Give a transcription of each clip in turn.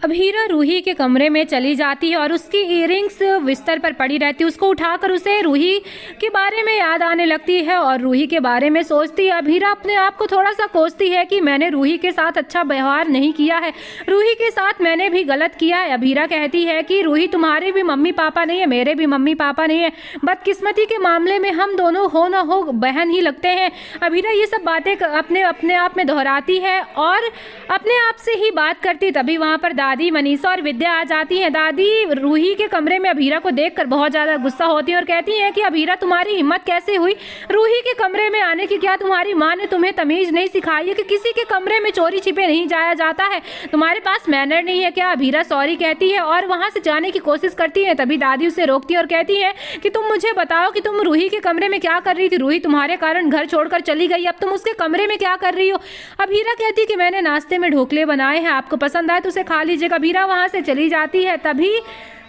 अब हीरा रूही के कमरे में चली जाती है और उसकी इयररिंग्स बिस्तर पर पड़ी रहती है। उसको उठाकर उसे रूही के बारे में याद आने लगती है और रूही के बारे में सोचती है। अब हीरा अपने आप को थोड़ा सा कोसती है कि मैंने रूही के साथ अच्छा व्यवहार नहीं किया है, रूही के साथ मैंने भी गलत किया है। अब हीरा कहती है कि रूही तुम्हारे भी मम्मी पापा नहीं है, मेरे भी मम्मी पापा नहीं है, बदकिस्मती के मामले में हम दोनों हो न हो बहन ही लगते हैं। अब हीरा ये सब बातें अपने अपने आप में दोहराती है और अपने आप से ही बात करती। तभी वहाँ पर दादी मनीषा और विद्या आ जाती हैं। दादी रूही के कमरे में अभीरा को देखकर बहुत ज़्यादा गुस्सा होती है और कहती हैं कि अभीरा तुम्हारी हिम्मत कैसे हुई रूही के कमरे में आने की? क्या तुम्हारी माँ ने तुम्हें तमीज़ नहीं सिखाई है कि किसी के कमरे में चोरी छिपे नहीं जाया जाता है? तुम्हारे पास मैनर नहीं है क्या? अभीरा सॉरी कहती है और वहाँ से जाने की कोशिश करती है। तभी दादी उसे रोकती है और कहती है कि तुम मुझे बताओ कि तुम रूही के कमरे में क्या कर रही थी? रूही तुम्हारे कारण घर छोड़कर चली गई, अब तुम उसके कमरे में क्या कर रही हो? अभीरा कहती कि मैंने नाश्ते में ढोकले बनाए हैं, आपको पसंद आए तो उसे खा लीजिएगा। अभीरा वहाँ से चली जाती है। तभी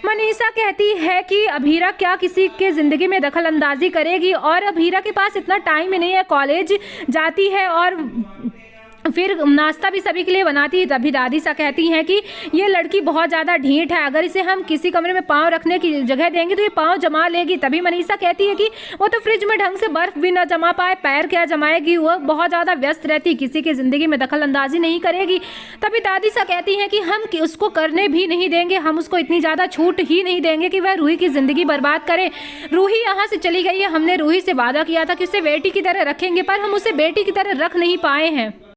मनीषा कहती है कि अभीरा क्या किसी के ज़िंदगी में दखल अंदाजी करेगी और अभीरा के पास इतना टाइम ही नहीं है, कॉलेज जाती है और फिर नाश्ता भी सभी के लिए बनाती है। तभी दादी सा कहती हैं कि ये लड़की बहुत ज़्यादा ढीठ है, अगर इसे हम किसी कमरे में पाँव रखने की जगह देंगे तो ये पाँव जमा लेगी। तभी मनीषा कहती है कि वो तो फ्रिज में ढंग से बर्फ़ भी ना जमा पाए, पैर क्या जमाएगी, वो बहुत ज़्यादा व्यस्त रहती, किसी की ज़िंदगी में दखल अंदाजी नहीं करेगी। तभी दादी सा कहती हैं कि हम उसको करने भी नहीं देंगे, हम उसको इतनी ज़्यादा छूट ही नहीं देंगे कि वह रूही की ज़िंदगी बर्बाद करे। रूही यहाँ से चली गई है, हमने रूही से वादा किया था कि उसे बेटी की तरह रखेंगे, पर हम उसे बेटी की तरह रख नहीं पाए हैं।